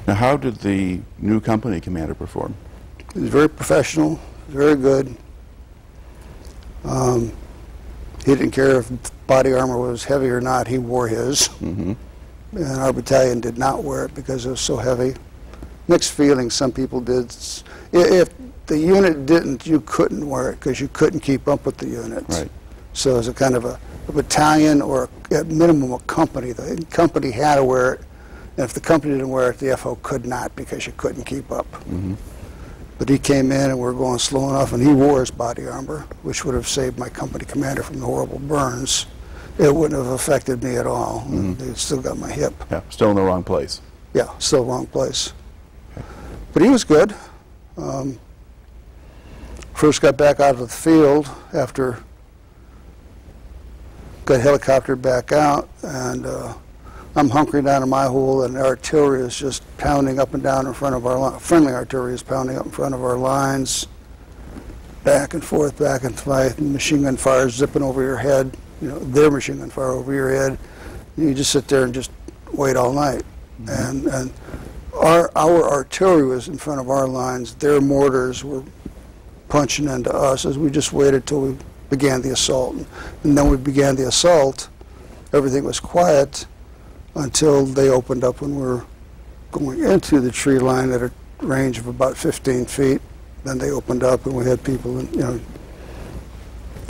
Now, how did the new company commander perform? He was very professional, very good. He didn't care if body armor was heavy or not, he wore his. Mm-hmm. And our battalion did not wear it because it was so heavy. Mixed feelings, some people did. If the unit didn't, you couldn't wear it because you couldn't keep up with the units. Right. So it was a kind of a battalion, or at minimum a company. The company had to wear it, and if the company didn't wear it, the FO could not because you couldn't keep up. Mm-hmm. But he came in and we were going slow enough, and he wore his body armor, which would have saved my company commander from the horrible burns. It wouldn't have affected me at all. Mm-hmm. They still got my hip. Yeah, still in the wrong place. Yeah, still wrong place. Okay. But he was good. First got back out of the field after got helicoptered back out, and I'm hunkering down in my hole, and the artillery is just pounding up and down in front of our friendly artillery is pounding up in front of our lines, back and forth, machine gun fire zipping over your head. You know, their machine gun fire over your head. You just sit there and just wait all night. Mm-hmm. And our artillery was in front of our lines. Their mortars were punching into us as we just waited till we began the assault. And then we began the assault. Everything was quiet until they opened up when we were going into the tree line at a range of about 15 feet. Then they opened up and we had people, you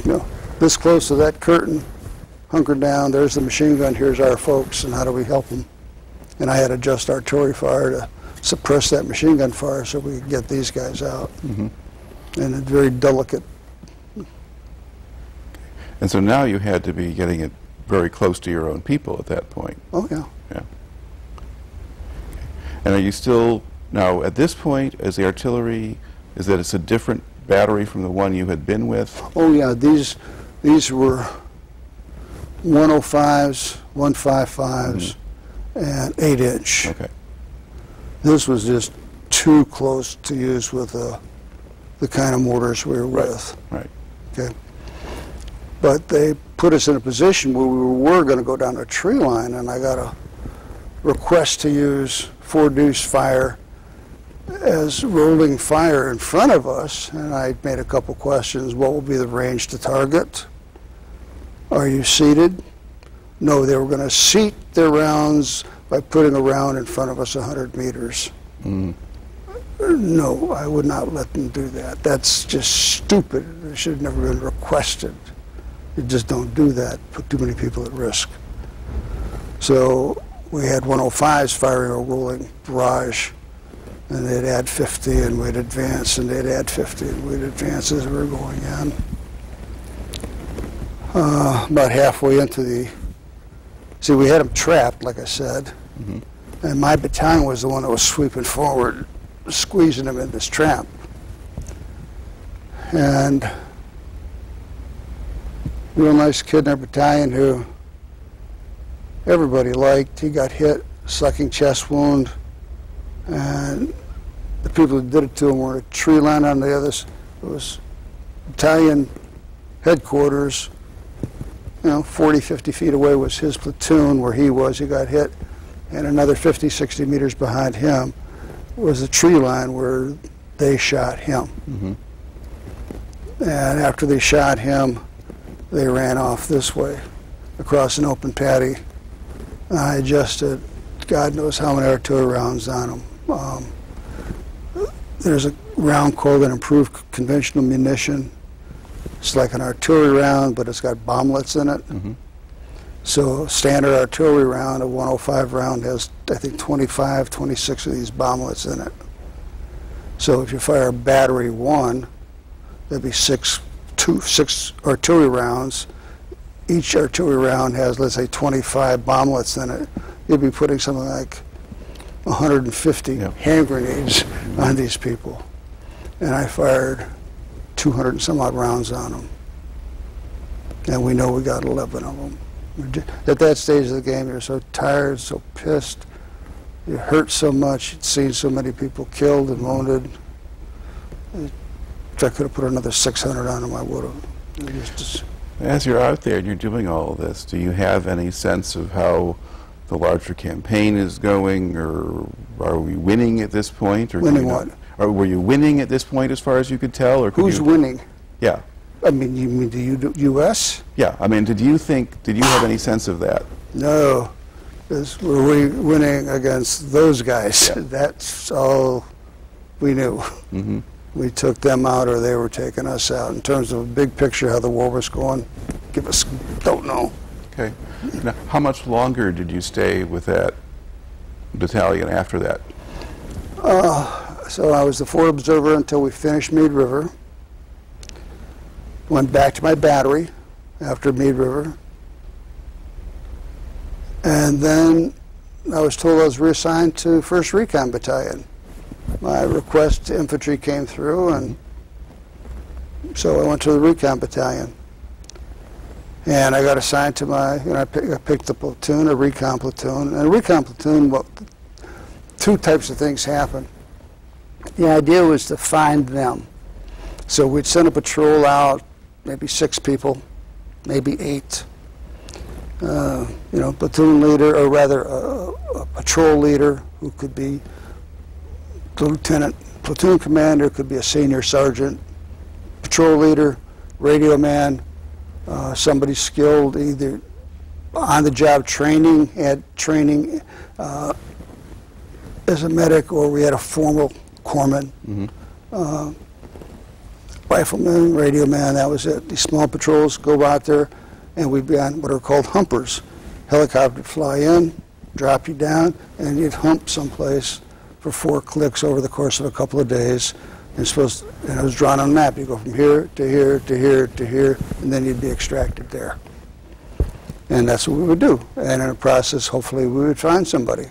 know, this close to that curtain, hunkered down. There's the machine gun. Here's our folks, and how do we help them? And I had to adjust artillery fire to suppress that machine gun fire so we could get these guys out. Mm-hmm. And it's very delicate. And so now you had to be getting it very close to your own people at that point. Oh, yeah. Yeah. Okay. And are you still, now at this point, is the artillery, is that it's a different battery from the one you had been with? Oh, yeah. These were 105s, 155s, and 8-inch. Okay. This was just too close to use with the kind of mortars we were with. Right. Okay. But they put us in a position where we were going to go down a tree line, and I got a request to use 4-deuce fire as rolling fire in front of us, and I made a couple questions. What will be the range to target? Are you seated? No, they were going to seat their rounds by putting a round in front of us 100 meters. Mm. No, I would not let them do that. That's just stupid. It should have never been requested. You just don't do that. Put too many people at risk. So we had 105s firing a rolling barrage, and they'd add 50 and we'd advance, and they'd add 50 and we'd advance as we were going in. About halfway into the, see, we had them trapped, like I said, and my battalion was the one that was sweeping forward, squeezing them in this trap. And real nice kid in our battalion who everybody liked. He got hit, sucking chest wound, and the people who did it to him were a tree line on the others. It was battalion headquarters. You know, 40, 50 feet away was his platoon where he was. He got hit, and another 50, 60 meters behind him was a tree line where they shot him. Mm-hmm. And after they shot him, they ran off this way across an open paddy. I adjusted God knows how many artillery rounds on them. There's a round called an improved conventional munition. It's like an artillery round, but it's got bomblets in it. Mm-hmm. So standard artillery round, a 105 round, has, I think, 25, 26 of these bomblets in it. So if you fire battery 1, there'd be six artillery rounds. Each artillery round has, let's say, 25 bomblets in it. You'd be putting something like 150 hand grenades on these people. And I fired 200 and some odd rounds on them. And we know we got 11 of them. At that stage of the game, you're so tired, so pissed. You hurt so much. You'd seen so many people killed and wounded. If I could have put another 600 on them, I would have. As you're out there and you're doing all of this, do you have any sense of how the larger campaign is going, or are we winning at this point? Or Winning what? Or were you winning at this point as far as you could tell? Or could Who's winning? Yeah. I mean, you mean the U.S.? Yeah. I mean, did you have any sense of that? No. Were we winning against those guys? Yeah. That's all we knew. Mm-hmm. We took them out, or they were taking us out. In terms of a big picture, how the war was going, don't know. Okay. Now, how much longer did you stay with that battalion after that? So I was the forward observer until we finished Meade River. Went back to my battery after Meade River. And then I was told I was reassigned to 1st Recon Battalion. My request to infantry came through, and so I went to the Recon Battalion. And I got assigned to I picked a platoon, a recon platoon. And a recon platoon, well, two types of things happen. The idea was to find them. So we'd send a patrol out, maybe 6 people, maybe 8. Platoon leader, or rather a patrol leader who could be the lieutenant, platoon commander could be a senior sergeant, patrol leader, radio man, somebody skilled either on the job training, had training as a medic, or we had a formal corpsman, rifleman, radio man, that was it. These small patrols go out there, and we'd be on what are called humpers. Helicopter would fly in, drop you down, and you'd hump someplace for 4 clicks over the course of a couple of days. And it was drawn on a map. You go from here to here to here to here, and then you'd be extracted there. And that's what we would do. And in the process, hopefully, we would find somebody.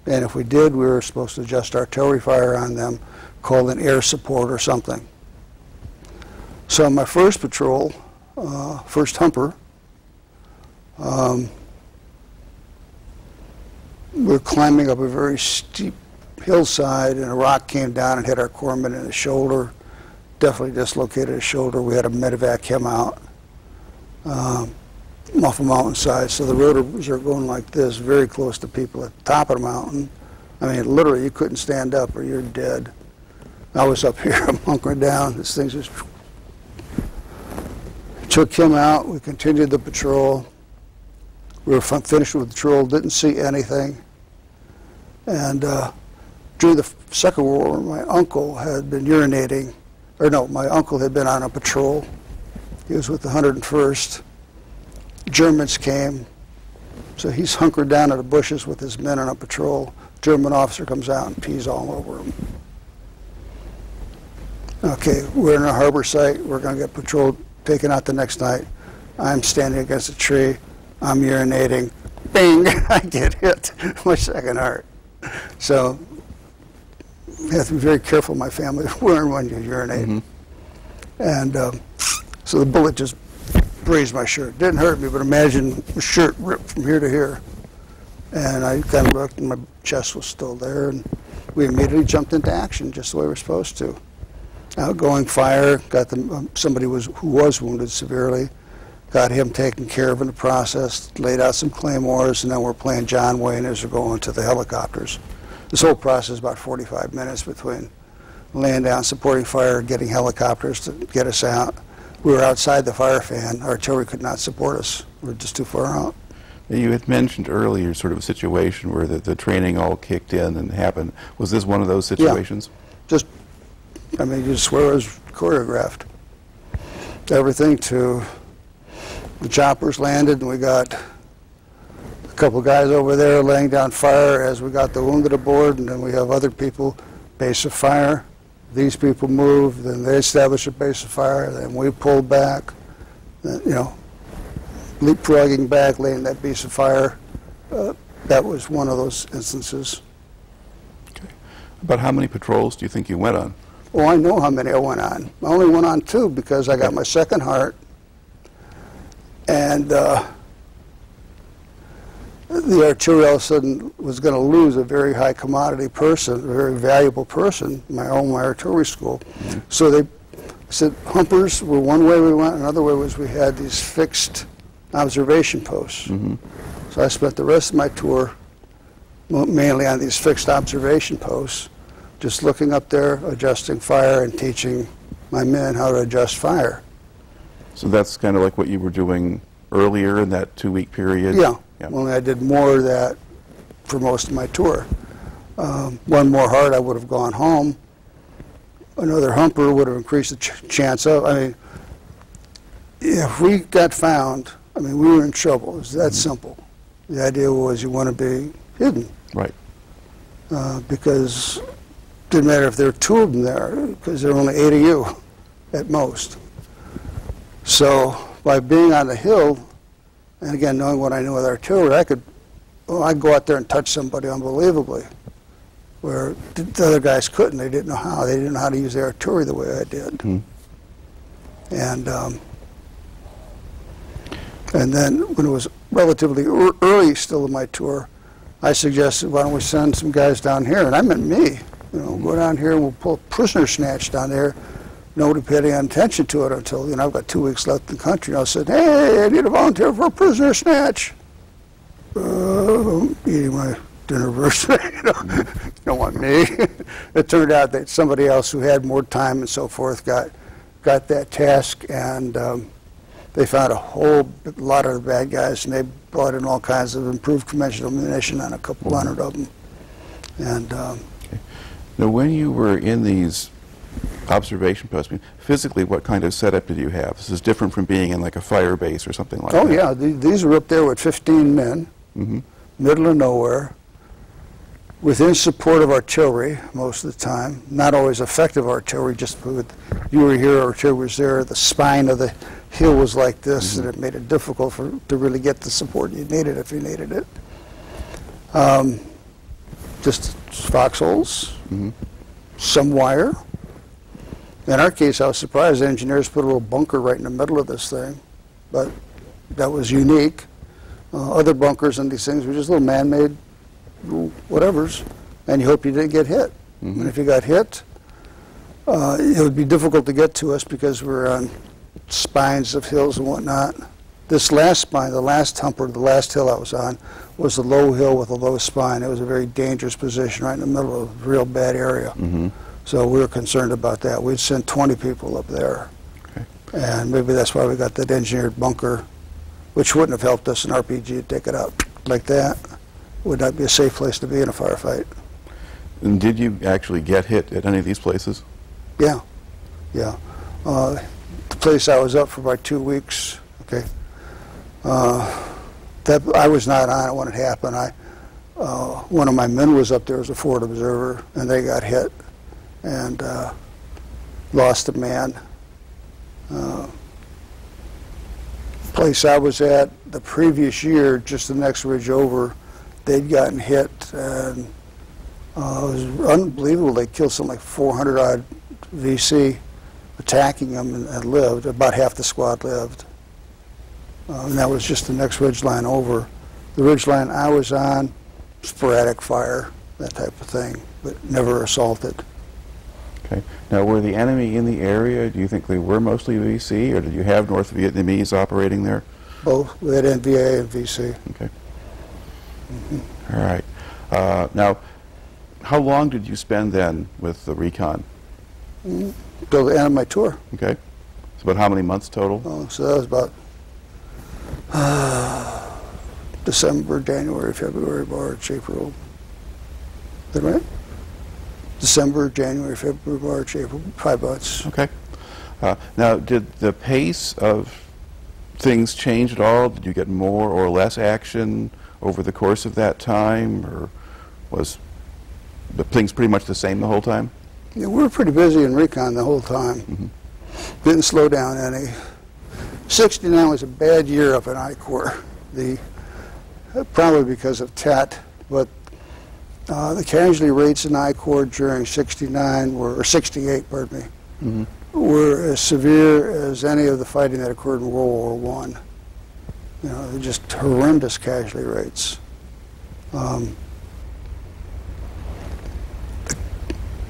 And if we did, we were supposed to adjust artillery fire on them, call in air support or something. So my first patrol, first humper, we were climbing up a very steep hillside, and a rock came down and hit our corpsman in the shoulder. Definitely dislocated his shoulder. We had to medevac him out off a mountainside. So the rotors are going like this, very close to people at the top of the mountain. I mean, literally, you couldn't stand up or you're dead. I was up here, I'm hunkering down. This thing just took him out. We continued the patrol. We were finished with the patrol, didn't see anything. And during the Second World War, my uncle had been urinating, or no, my uncle had been on a patrol. He was with the 101st. Germans came, so he's hunkered down in the bushes with his men on a patrol. German officer comes out and pees all over him. Okay, we're in a harbor site. We're going to get patrol taken out the next night. I'm standing against a tree. I'm urinating. Bing! I get hit. My second heart. So you have to be very careful, my family, when you urinate. And so the bullet just grazed my shirt. Didn't hurt me, but imagine the shirt ripped from here to here. And I kind of looked, and my chest was still there, and we immediately jumped into action, just the way we're supposed to. Outgoing fire, got them, somebody who was wounded severely, got him taken care of in the process, laid out some claymores, and then we're playing John Wayne as we're going to the helicopters. This whole process is about 45 minutes between laying down, supporting fire, getting helicopters to get us out. We were outside the fire fan. Artillery could not support us. We were just too far out. You had mentioned earlier sort of a situation where the training all kicked in and happened. Was this one of those situations? Yeah. You swear it was choreographed. Everything to the choppers landed, and we got a couple guys over there laying down fire as we got the wounded aboard, and then we have other people, base of fire. These people moved, then they established a base of fire, then we pulled back, leapfrogging back, laying that base of fire. That was one of those instances. Okay. About how many patrols do you think you went on? Oh, I know how many I went on. I only went on 2 because I got my second heart. And the artillery all of a sudden was going to lose a very high commodity person, a very valuable person, my artillery school. So they said humpers were one way we went. Another way was we had these fixed observation posts. So I spent the rest of my tour mainly on these fixed observation posts, just looking up there, adjusting fire, and teaching my men how to adjust fire. So that's kind of like what you were doing earlier in that 2-week period? Yeah. Only I did more of that for most of my tour. One more hard, I would have gone home. Another humper would have increased the chance of, I mean, if we got found, I mean, we were in trouble. It was that simple. The idea was you want to be hidden. Right. Because it didn't matter if there were 2 of them there, because there were only 8 of you at most. So by being on the hill, and again, knowing what I knew with artillery, I'd go out there and touch somebody unbelievably, where the other guys couldn't. They didn't know how. They didn't know how to use their artillery the way I did. And then when it was relatively early still in my tour, I suggested, why don't we send some guys down here? And I meant me. You know, go down here and we'll pull a prisoner snatch down there. Nobody paid any attention to it until, you know, I've got 2 weeks left in the country. And I said, hey, I need a volunteer for a prisoner snatch. Eating my dinner first, you know, you don't want me. It turned out that somebody else who had more time and so forth got that task, and they found a whole lot of the bad guys, and they brought in all kinds of improved conventional ammunition on a couple hundred of them. And now, when you were in these observation posts, I mean, physically, what kind of setup did you have? This is different from being in like a fire base or something like that. Oh yeah, these were up there with 15 men, middle of nowhere, within support of artillery most of the time. Not always effective artillery, just with, you were here, artillery was there, the spine of the hill was like this, and it made it difficult to really get the support you needed if you needed it. Just foxholes, some wire. In our case, I was surprised the engineers put a little bunker right in the middle of this thing, but that was unique. Other bunkers and these things were just little man-made whatevers, and you hope you didn't get hit. And if you got hit, it would be difficult to get to us because we're on spines of hills and whatnot. This last spine, the last humper, the last hill I was on, was a low hill with a low spine. It was a very dangerous position right in the middle of a real bad area. So we were concerned about that. We'd send 20 people up there. And maybe that's why we got that engineered bunker, which wouldn't have helped us in RPG to take it out like that. Would not be a safe place to be in a firefight. And did you actually get hit at any of these places? Yeah, yeah. The place I was up for about 2 weeks, okay, that I was not on it when it happened. One of my men was up there as a forward observer, and they got hit and lost a man. Place I was at the previous year, just the next ridge over, they'd gotten hit, and it was unbelievable. They killed something like 400 odd VC attacking them and lived. About half the squad lived. And that was just the next ridge line over. The ridge line I was on, sporadic fire, that type of thing, but never assaulted. Okay. Now, were the enemy in the area? Do you think they were mostly VC, or did you have North Vietnamese operating there? Both. We had NVA and VC. Okay. All right. Now, how long did you spend then with the recon? Till the end of my tour. Okay. So about how many months total? So that was about December, January, February, March, April. Is that right? December, January, February, March, April, 5 months. Okay. Now, did the pace of things change at all? Did you get more or less action over the course of that time, or was the things pretty much the same the whole time? Yeah, we were pretty busy in recon the whole time. Didn't slow down any. 69 was a bad year up in I Corps. Probably because of TET, but the casualty rates in I Corps during 69 were, or 68, pardon me, were as severe as any of the fighting that occurred in World War I. You know, they're just horrendous casualty rates. The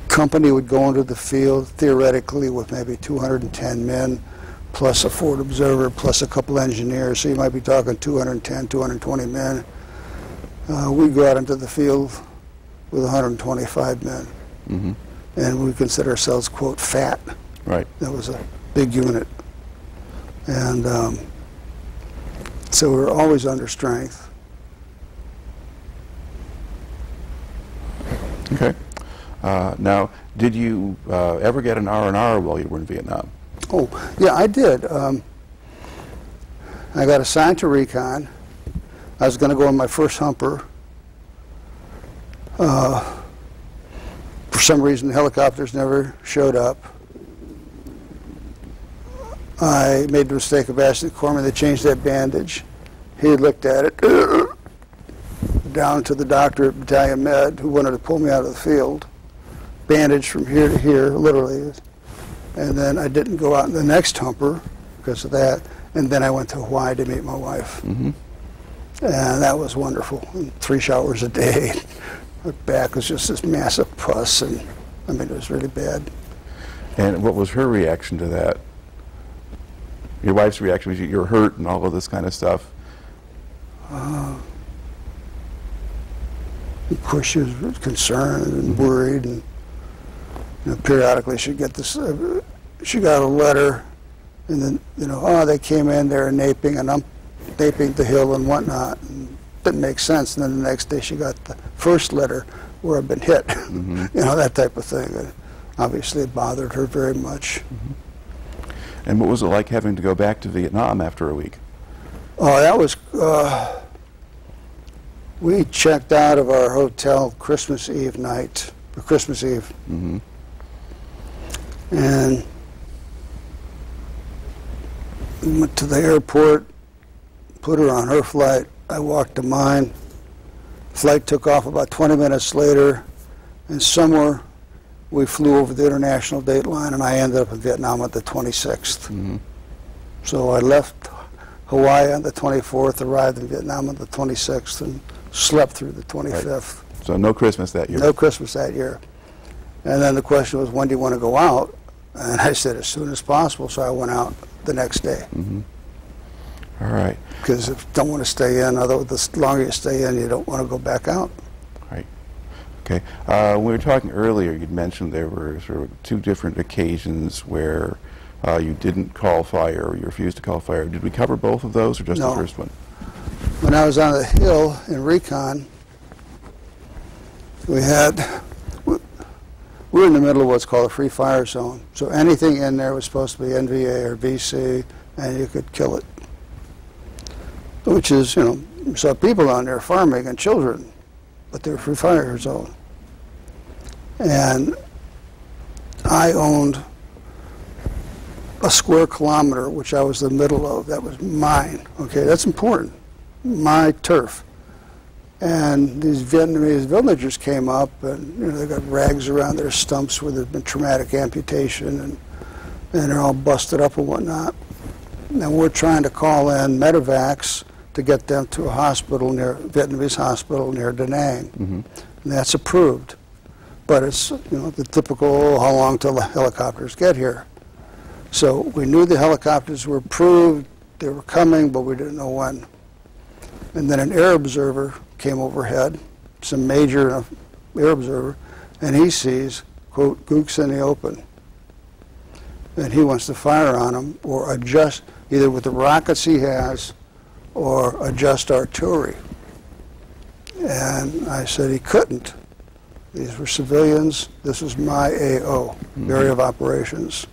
company would go into the field theoretically with maybe 210 men, plus a forward observer, plus a couple engineers. So you might be talking 210, 220 men. we go out into the field with 125 men. Mm-hmm. And we consider ourselves, quote, fat. Right. That was a big unit. And so we were always under strength. Okay. Now, did you ever get an R&R while you were in Vietnam? Oh, yeah, I did. I got assigned to recon. I was going to go on my first humper. For some reason, the helicopters never showed up. I made the mistake of asking the corpsman to change that bandage. He looked at it, down to the doctor at Battalion Med, who wanted to pull me out of the field. Bandage from here to here, literally. And then I didn't go out in the next humper because of that. And then I went to Hawaii to meet my wife. Mm-hmm. And that was wonderful. 3 showers a day. My back was just this massive pus, and I mean, it was really bad. And what was her reaction to that? Your wife's reaction was you're hurt and all of this kind of stuff. Of course, she was concerned and worried, and periodically she'd get this. She got a letter, and then oh, they came in there naping, and I'm naping the hill and whatnot. And didn't make sense. And then the next day she got the first letter where I've been hit. Mm-hmm. That type of thing. And obviously, it bothered her very much. Mm-hmm. And what was it like having to go back to Vietnam after a week? Oh, that was. We checked out of our hotel Christmas Eve night, or Christmas Eve. Mm-hmm. And we went to the airport, put her on her flight. I walked to mine. Flight took off about 20 minutes later, and somewhere we flew over the international date line, and I ended up in Vietnam on the 26th. Mm-hmm. So I left Hawaii on the 24th, arrived in Vietnam on the 26th, and slept through the 25th. Right. So no Christmas that year? No Christmas that year. And then the question was, when do you want to go out? And I said, as soon as possible, so I went out the next day. Mm-hmm. All right. Because if you don't want to stay in, although the longer you stay in, you don't want to go back out. Right. Okay. When we were talking earlier, you'd mentioned there were sort of 2 different occasions where you didn't call fire or you refused to call fire. Did we cover both of those or just No. the first one? When I was on the hill in Recon, we were in the middle of what's called a free fire zone. So anything in there was supposed to be NVA or VC, and you could kill it. Which is, you saw people on there farming and children, but they were free fire zone. And I owned a square kilometer, which I was the middle of. That was mine. Okay, that's important. My turf. And these Vietnamese villagers came up, and they got rags around their stumps where there's been traumatic amputation, and they're all busted up and whatnot. And we're trying to call in medevacs to get them to a hospital Vietnamese hospital near Da Nang. Mm-hmm. And that's approved. But it's, the typical, how long till the helicopters get here. So we knew the helicopters were approved, they were coming, but we didn't know when. And then an air observer came overhead, some major air observer, and he sees, quote, gooks in the open. And he wants to fire on them or adjust, either with the rockets he has or adjust artillery. And I said he couldn't. These were civilians. This was my AO, area of operations.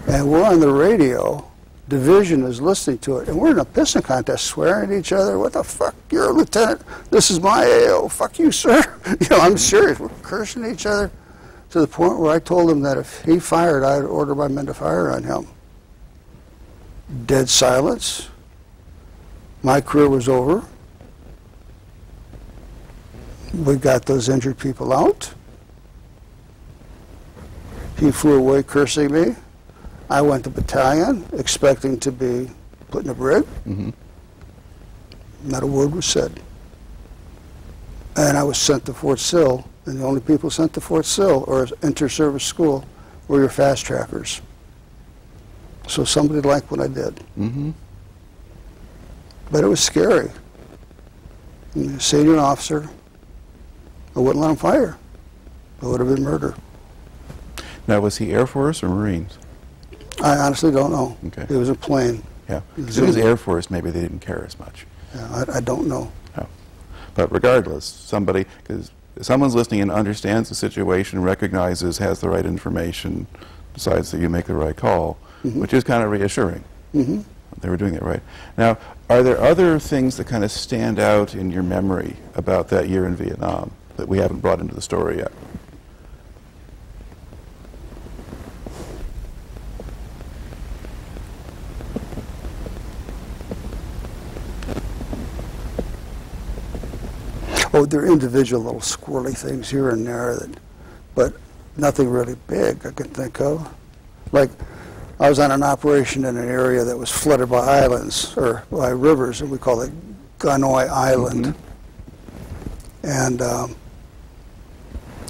And we're on the radio. Division is listening to it. And we're in a pissing contest, swearing at each other. What the fuck? You're a lieutenant. This is my AO. Fuck you, sir. I'm serious. We're cursing each other to the point where I told him that if he fired, I'd order my men to fire on him. Dead silence. My career was over. We got those injured people out. He flew away cursing me. I went to battalion expecting to be put in a brig. Mm-hmm. Not a word was said. And I was sent to Fort Sill, and the only people sent to Fort Sill or inter-service school were your fast trackers. So somebody liked what I did. Mm-hmm. But it was scary. And the senior officer, I wouldn't let him fire. It would have been murder. Now, was he Air Force or Marines? I honestly don't know. Okay. It was a plane. Yeah. If it was Air Force, maybe they didn't care as much. Yeah, I don't know. No. But regardless, somebody, because someone's listening and understands the situation, recognizes, has the right information, decides that you make the right call, which is kind of reassuring. They were doing it right. Now, are there other things that kind of stand out in your memory about that year in Vietnam that we haven't brought into the story yet? Oh, there are individual little squirrely things here and there, but nothing really big I can think of. Like, I was on an operation in an area that was flooded by islands, or by rivers, and we call it Ganoi Island. And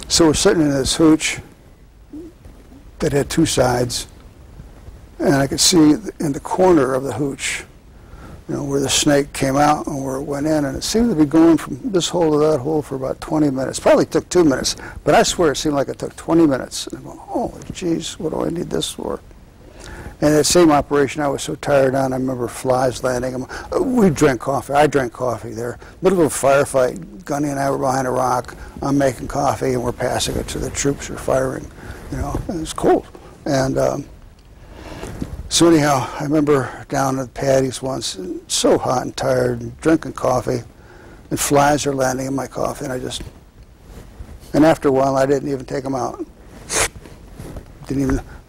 so we're sitting in this hooch that had two sides, and I could see in the corner of the hooch, you know, where the snake came out and where it went in, and it seemed to be going from this hole to that hole for about 20 minutes. Probably took 2 minutes, but I swear it seemed like it took 20 minutes. And I'm going, holy jeez, what do I need this for? And that same operation I was so tired on, I remember flies landing. We drank coffee. I drank coffee there. Middle of a firefight, Gunny and I were behind a rock. I'm making coffee, and we're passing it to the troops who are firing. You know, it was cold. And so anyhow, I remember down at the patties once, and so hot and tired, and drinking coffee, and flies are landing in my coffee, and after a while, I didn't even take them out.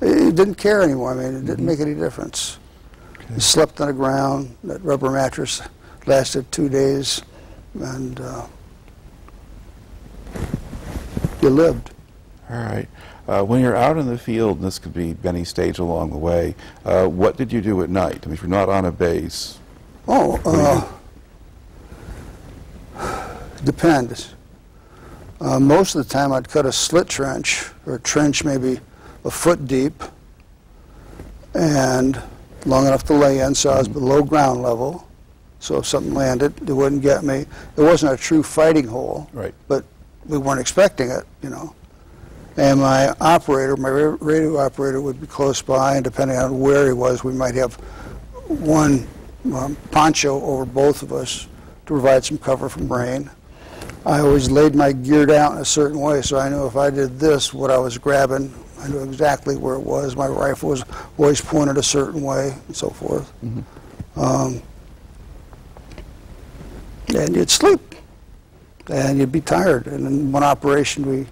It didn't care anymore. I mean, it didn't make any difference. Okay. You slept on the ground. That rubber mattress lasted 2 days, and you lived. All right. When you're out in the field, and this could be any stage along the way, what did you do at night? I mean, if you're not on a base. Depends. Most of the time I'd cut a slit trench, or a trench maybe a foot deep, and long enough to lay in, so I was below ground level. So if something landed, it wouldn't get me. It wasn't a true fighting hole, right? But we weren't expecting it, you know. And my operator, my radio operator, would be close by, and depending on where he was, we might have one poncho over both of us to provide some cover from rain. I always laid my gear down in a certain way, so I knew if I did this, what I was grabbing, I knew exactly where it was. My rifle was always pointed a certain way, and so forth. And you'd sleep, and you'd be tired. And in one operation,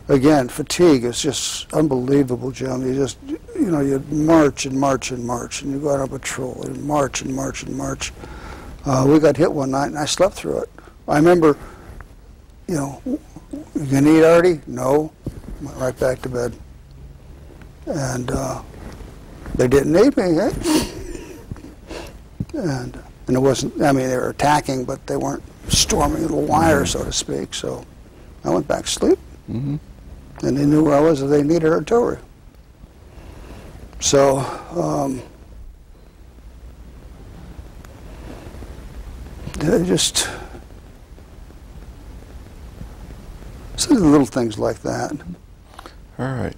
again, fatigue is just unbelievable, Jim. You just, you know, you'd march and march and march, and you go out on patrol, and march and march and march. We got hit one night, and I slept through it. I remember, you know, you gonna eat already? No. Went right back to bed. And they didn't need me, eh? And it wasn't, I mean, they were attacking, but they weren't storming the wire, so to speak. So I went back to sleep. And they knew where I was if they needed artillery. So, just some little things like that. All right.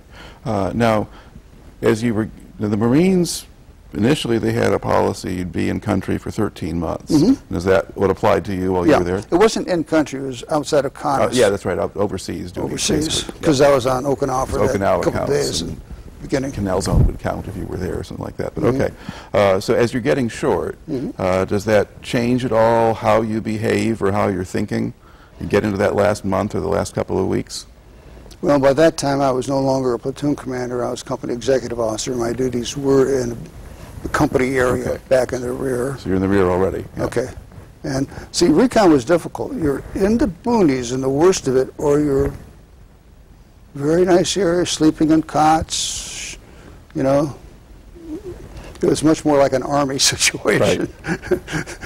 Now, as you were, the Marines, initially they had a policy you'd be in country for 13 months. Is that what applied to you while you were there? It wasn't in country, it was outside of Congress. Yeah, that's right, overseas. Overseas, because I was on Okinawa for a couple of days. And Canal Zone would count if you were there or something like that. But okay. So as you're getting short, does that change at all how you behave or how you're thinking? You get into that last month or the last couple of weeks? Well, by that time I was no longer a platoon commander. I was company executive officer. My duties were in the company area, back in the rear. So you're in the rear already. Yeah. Okay. And see, recon was difficult. You're in the boonies in the worst of it, or you're very nice area, sleeping in cots, you know. It was much more like an army situation.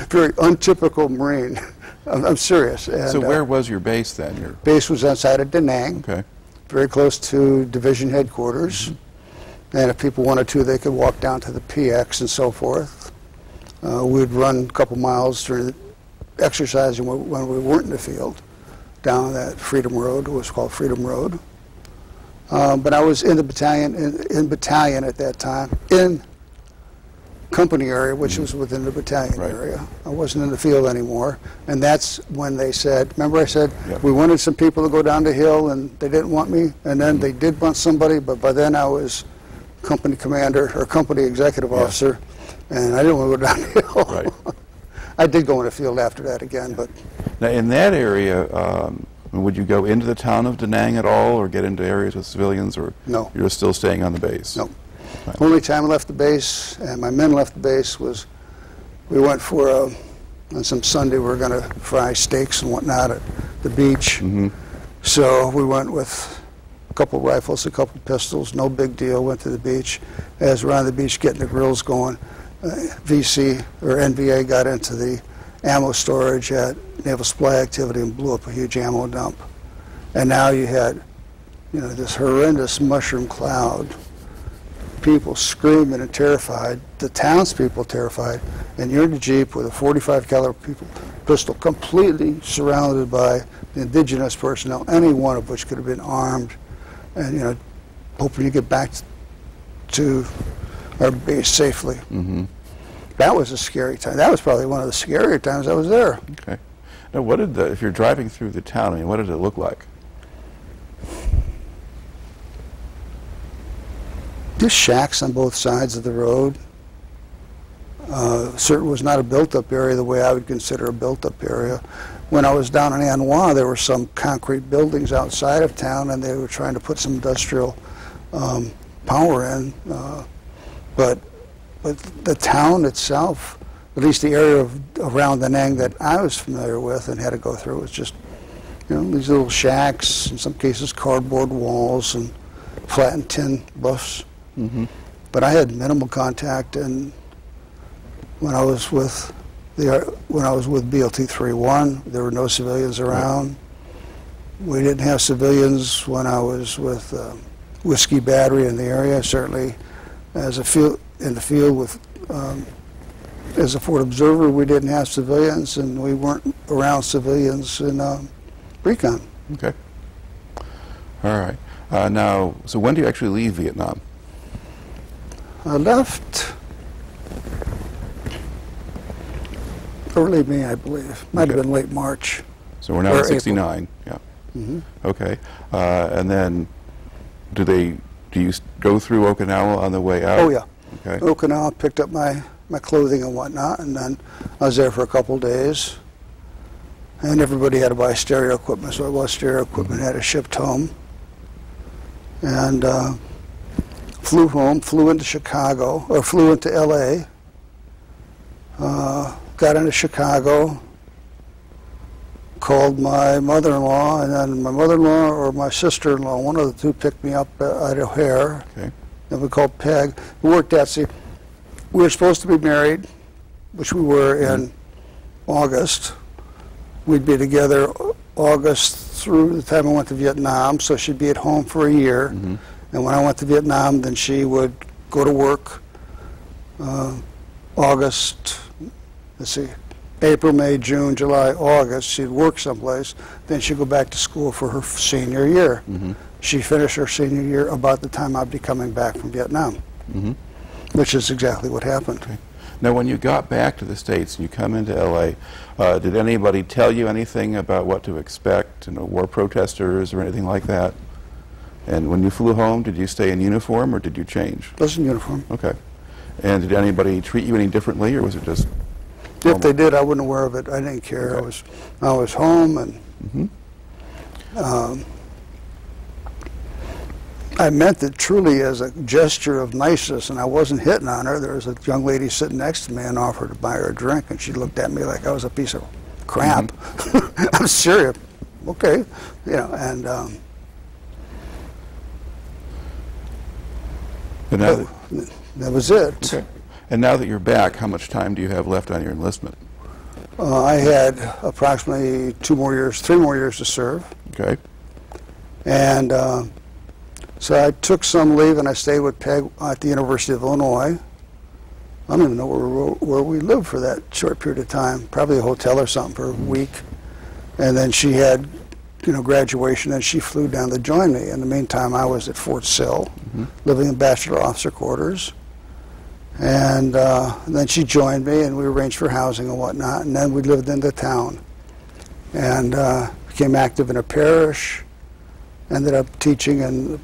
Very untypical Marine. I'm serious. And, so where was your base then? Your base was outside of Da Nang, very close to division headquarters. And if people wanted to, they could walk down to the PX and so forth. We'd run a couple miles during exercising when we weren't in the field down that Freedom Road. It was called Freedom Road. But I was in the battalion, in battalion at that time, in company area, which was within the battalion area. I wasn't in the field anymore. And that's when they said, remember I said, we wanted some people to go down the hill and they didn't want me, and then they did want somebody, but by then I was company commander or company executive officer, and I didn't want to go down the hill. Right. I did go in the field after that again, but... Now, in that area, would you go into the town of Da Nang at all, or get into areas with civilians, or no. You're still staying on the base? No. Right. Only time I left the base, and my men left the base, was we went for on some Sunday we were going to fry steaks and whatnot at the beach. So we went with a couple rifles, a couple pistols, no big deal, went to the beach. As we're on the beach getting the grills going, VC or NVA got into the ammo storage at Naval Supply Activity and blew up a huge ammo dump. And now you had, you know, this horrendous mushroom cloud, people screaming and terrified, the townspeople terrified, and you're in the Jeep with a 45 caliber pistol completely surrounded by the indigenous personnel, any one of which could have been armed, and, you know, hoping you get back to our base safely. That was a scary time. That was probably one of the scarier times I was there. Okay. Now, what did if you're driving through the town, I mean, what did it look like? Just shacks on both sides of the road. Certainly was not a built-up area the way I would consider a built-up area. When I was down in Anwa, there were some concrete buildings outside of town, and they were trying to put some industrial power in. But the town itself, at least the area around Da Nang that I was familiar with and had to go through, was just, you know, these little shacks, in some cases cardboard walls and flattened tin roofs. But I had minimal contact, and when I was with BLT 3-1, there were no civilians around. We didn't have civilians when I was with Whiskey Battery in the area. Certainly, as in the field with as a Fort Observer, we didn't have civilians, and we weren't around civilians in Recon. Okay. All right. Now, so when do you actually leave Vietnam? I left early May, I believe. Might have been late March. So we're now at 69. Yeah. Okay. And then, do you go through Okinawa on the way out? Oh yeah. Okay. Okinawa, picked up my clothing and whatnot, and then I was there for a couple days. And everybody had to buy stereo equipment, so I bought stereo equipment, had it shipped home. And flew home, flew into Chicago, or flew into LA, got into Chicago, called my mother-in-law, and then my mother-in-law or my sister-in-law, one of the two picked me up at O'Hare. Okay. Then we called Peg. We worked out, see, we were supposed to be married, which we were in August. We'd be together August through the time I went to Vietnam, so she'd be at home for a year. And when I went to Vietnam, then she would go to work August, let's see, April, May, June, July, August. She'd work someplace. Then she'd go back to school for her senior year. She finished her senior year about the time I'd be coming back from Vietnam, which is exactly what happened. Okay. Now, when you got back to the States and you come into LA, did anybody tell you anything about what to expect, you know, war protesters or anything like that? And when you flew home, did you stay in uniform or did you change? I was in uniform. Okay. And did anybody treat you any differently, or was it just normal? If they did, I wasn't aware of it. I didn't care. Okay. I was home, and I meant it truly as a gesture of niceness, and I wasn't hitting on her. There was a young lady sitting next to me and offered to buy her a drink, and she looked at me like I was a piece of crap. I'm serious. Okay, you know, and but now that was it. okay. And now that you're back, how much time do you have left on your enlistment? I had approximately 3 more years to serve. Okay. And so I took some leave and I stayed with Peg at the University of Illinois. I don't even know where we lived for that short period of time. Probably a hotel or something for a week. And then she had, graduation, and she flew down to join me. In the meantime, I was at Fort Sill, living in bachelor officer quarters. And then she joined me, and we arranged for housing and whatnot. And then we lived in the town, and became active in a parish. Ended up teaching in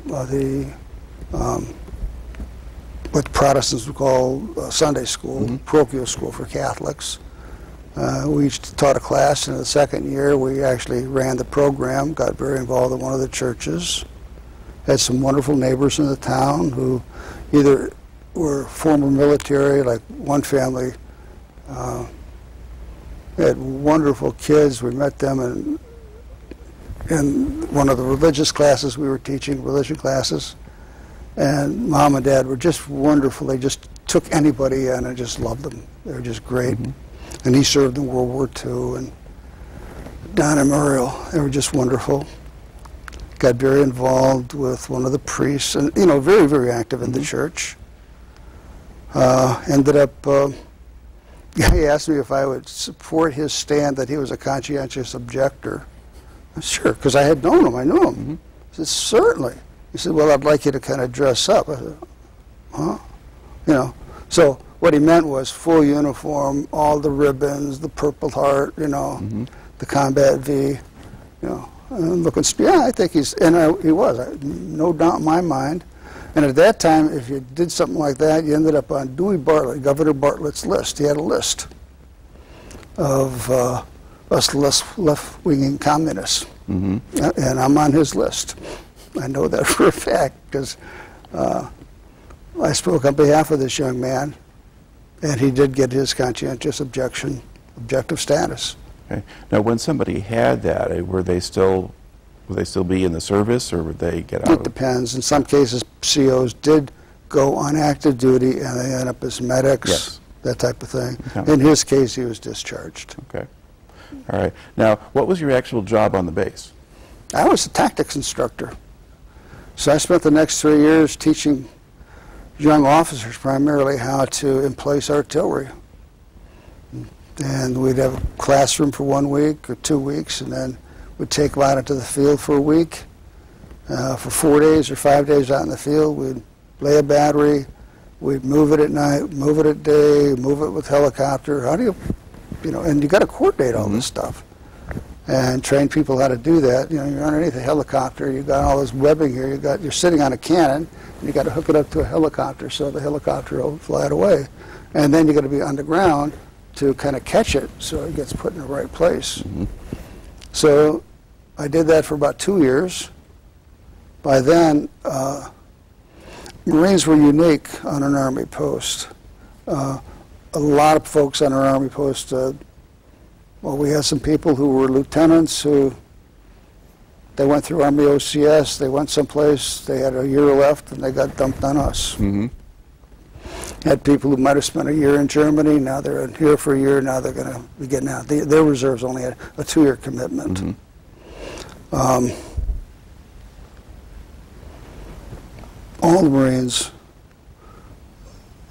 what Protestants would call Sunday school, parochial school for Catholics. We taught a class, and in the second year we actually ran the program, got very involved in one of the churches. Had some wonderful neighbors in the town who either were former military, like one family had wonderful kids. We met them in one of the religious classes we were teaching, religion classes. And Mom and Dad were just wonderful. They just took anybody in and just loved them. They were just great. And he served in World War II, and Don and Muriel, they were just wonderful. Got very involved with one of the priests, and very, very active in the church. Ended up, he asked me if I would support his stand that he was a conscientious objector. Sure, because I had known him, I knew him. I said, certainly. He said, well, I'd like you to kind of dress up. I said, huh? So what he meant was full uniform, all the ribbons, the Purple Heart, the Combat V, and looking, I think he was, no doubt in my mind. And at that time, if you did something like that, you ended up on Dewey Bartlett, Governor Bartlett's list. He had a list of us left-wing communists, and I'm on his list. I know that for a fact because I spoke on behalf of this young man, and he did get his conscientious objective status. Okay. Now, when somebody had that, would they still be in the service, or would they get out? It depends. In some cases, COs did go on active duty, and they end up as medics, that type of thing. Okay. In his case, he was discharged. Okay. All right. Now, what was your actual job on the base? I was a tactics instructor. So I spent the next 3 years teaching young officers primarily how to emplace artillery. And we'd have a classroom for 1 week or 2 weeks, and then we'd take them out into the field for a week. For 4 days or 5 days out in the field, we'd lay a battery, we'd move it at night, move it at day, move it with helicopter. How do you, and you got to coordinate all this stuff and train people how to do that. You're underneath a helicopter, you got all this webbing here, you're sitting on a cannon, and you got to hook it up to a helicopter so the helicopter will fly it away. And then you got to be on the ground to kind of catch it so it gets put in the right place. So I did that for about 2 years. By then, Marines were unique on an Army post. A lot of folks on our Army post, we had some people who were lieutenants who, they went through Army OCS, they went someplace, they had a year left, and they got dumped on us. Had people who might have spent a year in Germany, now they're here for a year, now they're going to be getting out. Their reserves only had a 2-year commitment. All the Marines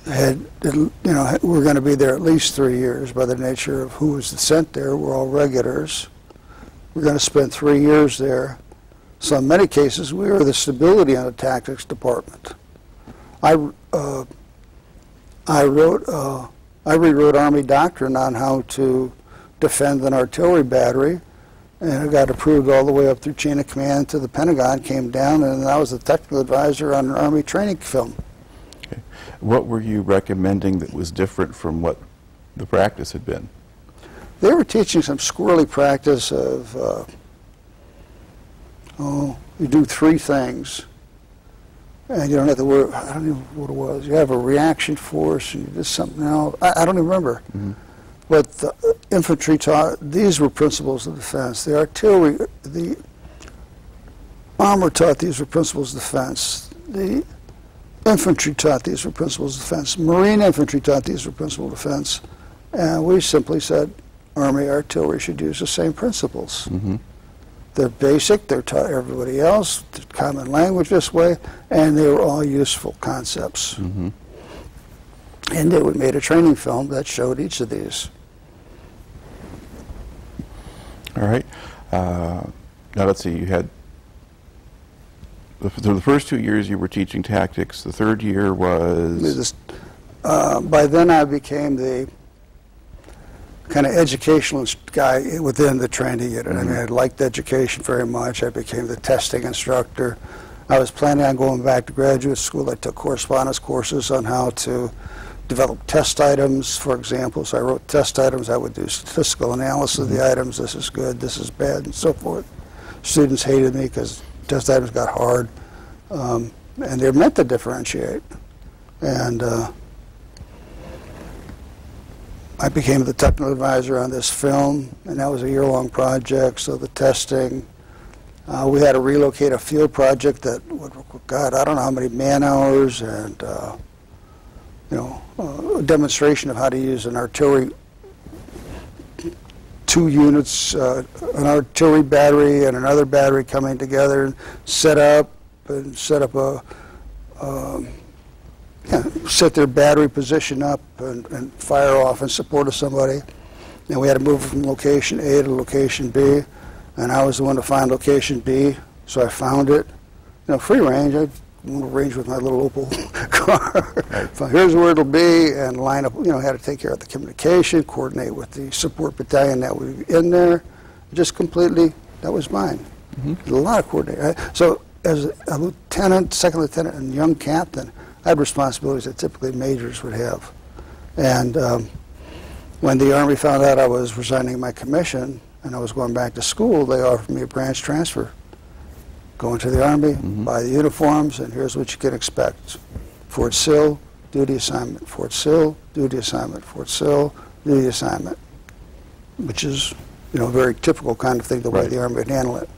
were going to be there at least 3 years by the nature of who was sent there. We're all regulars. We're going to spend 3 years there. So in many cases, we were the stability on the tactics department. I rewrote Army doctrine on how to defend an artillery battery, and it got approved all the way up through chain of command to the Pentagon, came down, and I was the technical advisor on an Army training film. Okay. What were you recommending that was different from what the practice had been? They were teaching some squirrely practice of, you do 3 things. And you don't have to worry, I don't know what it was. You have a reaction force, and you did something else. I don't even remember. But the infantry taught, these were principles of defense. The artillery, the armor taught these were principles of defense. The infantry taught these were principles of defense. Marine infantry taught these were principles of defense. And we simply said, Army artillery should use the same principles. They're basic, they're taught everybody else, common language this way, and they were all useful concepts. And we made a training film that showed each of these. All right. Now let's see, you had, the first 2 years you were teaching tactics. The third year was? By then I became the kind of educational guy within the training unit. I mean, I liked education very much. I became the testing instructor. I was planning on going back to graduate school. I took correspondence courses on how to develop test items, for example. So I wrote test items. I would do statistical analysis of the items. This is good, this is bad, and so forth. Students hated me because test items got hard. And they're meant to differentiate. And I became the technical advisor on this film, and that was a year-long project. So the testing, we had to relocate a field project that, God, I don't know how many man-hours, and you know, a demonstration of how to use an artillery, 2 units, an artillery battery and another battery coming together, and set up a set their battery position up and fire off in support of somebody. And we had to move from location A to location B, and I was the one to find location B, so I found it. You know, free range. I went range with my little Opel car. Right. So here's where it'll be, and line up. You know, had to take care of the communication, coordinate with the support battalion that was in there. Just completely, that was mine. A lot of coordinating. So as a lieutenant, second lieutenant, and young captain, I had responsibilities that typically majors would have. And when the Army found out I was resigning my commission and I was going back to school, they offered me a branch transfer. Go into the Army, buy the uniforms, and here's what you can expect. Fort Sill, duty assignment. Fort Sill, duty assignment. Fort Sill, duty assignment. Which is, you know, a very typical kind of thing, the way the Army would handle it.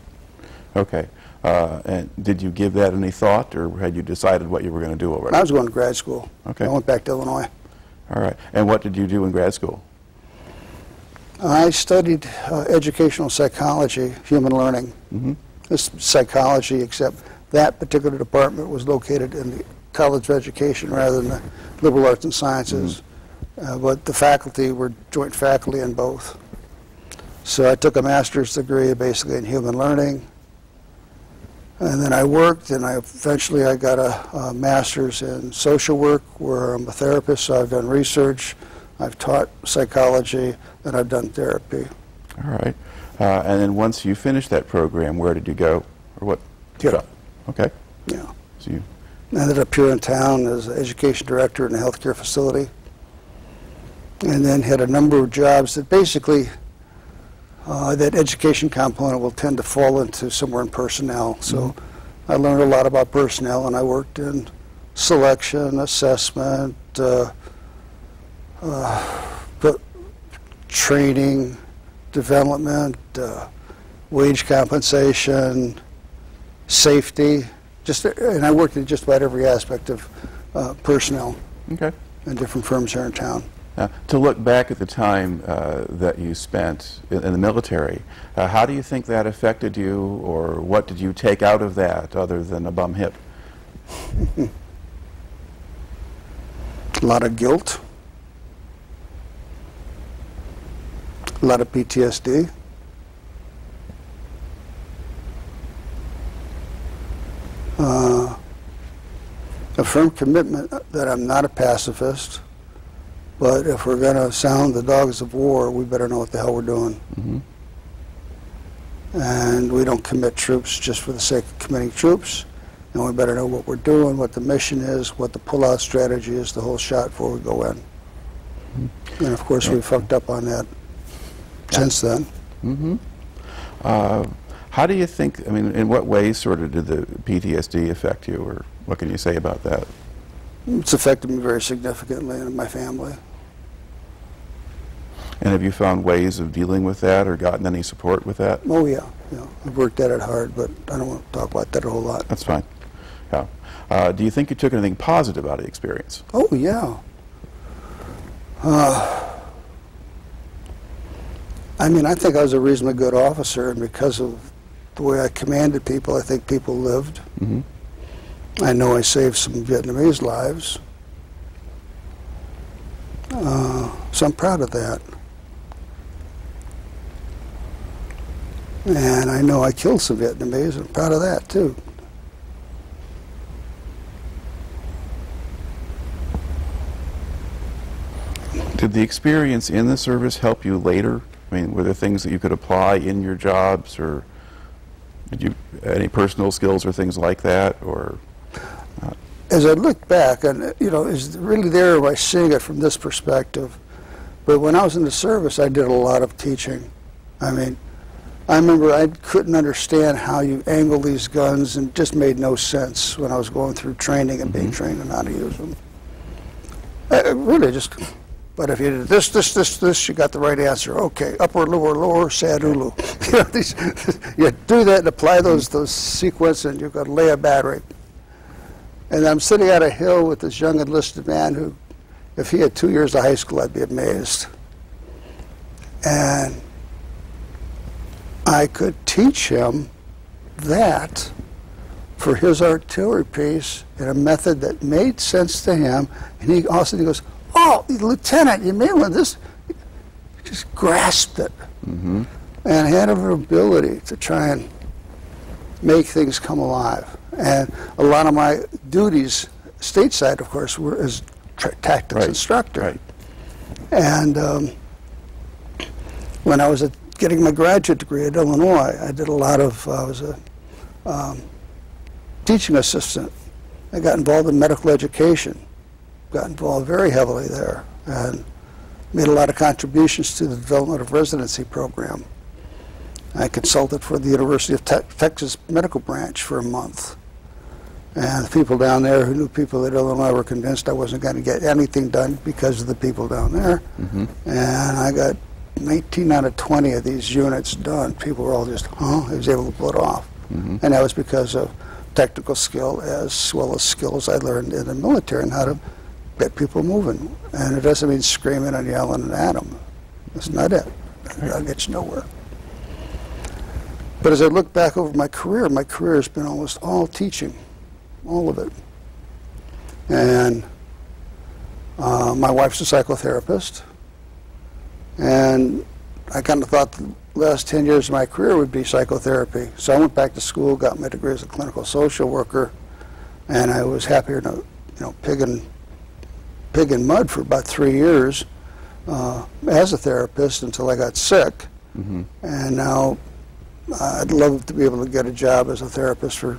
Okay. And did you give that any thought, or had you decided what you were going to do already? I was going to grad school. Okay. I went back to Illinois. All right. And what did you do in grad school? I studied educational psychology, human learning. It's psychology, except that particular department was located in the College of Education rather than the Liberal Arts and Sciences. But the faculty were joint faculty in both. So I took a master's degree basically in human learning. And then I worked, and eventually I got a master's in social work, where I'm a therapist, so I've done research, I've taught psychology, and I've done therapy. All right. And then once you finished that program, where did you go, or what? Here. Okay. Yeah. So you ended up here in town as an education director in a healthcare facility, and then had a number of jobs that basically that education component will tend to fall into somewhere in personnel. So I learned a lot about personnel, and I worked in selection, assessment, training, development, wage compensation, safety. And I worked in just about every aspect of personnel in different firms here in town. To look back at the time that you spent in the military, how do you think that affected you, or what did you take out of that other than a bum hip? A lot of guilt, a lot of PTSD. A firm commitment that I'm not a pacifist. But if we're going to sound the dogs of war, we better know what the hell we're doing. And we don't commit troops just for the sake of committing troops. And we better know what we're doing, what the mission is, what the pull-out strategy is, the whole shot before we go in. And of course, we fucked up on that since then. How do you think, I mean, in what ways sort of did the PTSD affect you, or what can you say about that? It's affected me very significantly and my family. And have you found ways of dealing with that, or gotten any support with that? Oh yeah, I've worked at it hard, but I don't want to talk about that a whole lot. That's fine. Yeah. Do you think you took anything positive out of the experience? Oh yeah. I mean, I think I was a reasonably good officer, and because of the way I commanded people, I think people lived. I know I saved some Vietnamese lives. So I'm proud of that. And I know I killed some Vietnamese. I'm proud of that, too. Did the experience in the service help you later? I mean, were there things that you could apply in your jobs, or did you any personal skills or things like that, or? As I look back, and you know, is really there by seeing it from this perspective. But when I was in the service, I did a lot of teaching. I mean, I remember I couldn't understand how you angle these guns, and it just made no sense when I was going through training and being trained on how to use them. Really just. But if you did this, you got the right answer. Okay, upper, lower, sadulu. You know, you do that and apply those sequences, and you've got to lay a battery. And I'm sitting on a hill with this young enlisted man who, if he had 2 years of high school, I'd be amazed. And I could teach him that for his artillery piece in a method that made sense to him. And he goes, "Oh, Lieutenant, you may want this." He just grasped it and had an ability to try and make things come alive. And a lot of my duties, stateside, of course, were as tactics instructor. Right. And when I was getting my graduate degree at Illinois, I did a lot of, I was a teaching assistant. I got involved in medical education. Got involved very heavily there and made a lot of contributions to the development of residency program. I consulted for the University of Texas Medical Branch for a month. And the people down there who knew people at Illinois were convinced I wasn't going to get anything done because of the people down there. And I got 19 out of 20 of these units done. People were all just, huh? I was able to pull it off. And that was because of technical skill as well as skills I learned in the military and how to get people moving. And it doesn't mean screaming and yelling and at them. That's not it. That'll get you nowhere. But as I look back over my career has been almost all teaching, all of it. And my wife's a psychotherapist. And I kind of thought the last 10 years of my career would be psychotherapy. So I went back to school, got my degree as a clinical social worker, and I was happier to, you know, pig in mud for about 3 years as a therapist until I got sick. And now I'd love to be able to get a job as a therapist for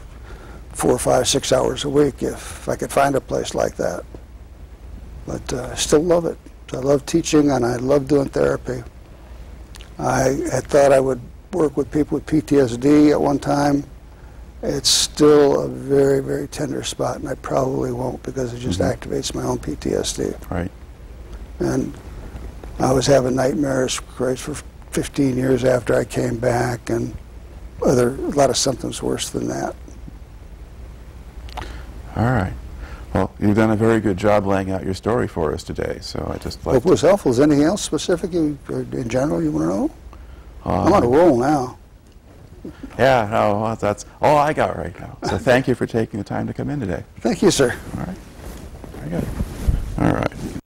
4, 5, 6 hours a week if I could find a place like that. But I still love it. I love teaching and I love doing therapy. I had thought I would work with people with PTSD at one time. It's still a very, very tender spot, and I probably won't because it just activates my own PTSD. Right. And I was having nightmares for 15 years after I came back, and a lot of symptoms worse than that. All right. Well, you've done a very good job laying out your story for us today, so I just like Hope it was helpful. Is there anything else specific in general you want to know? I'm on a roll now. Yeah, no, that's all I got right now. So thank you for taking the time to come in today. Thank you, sir. All right. Very good. All right.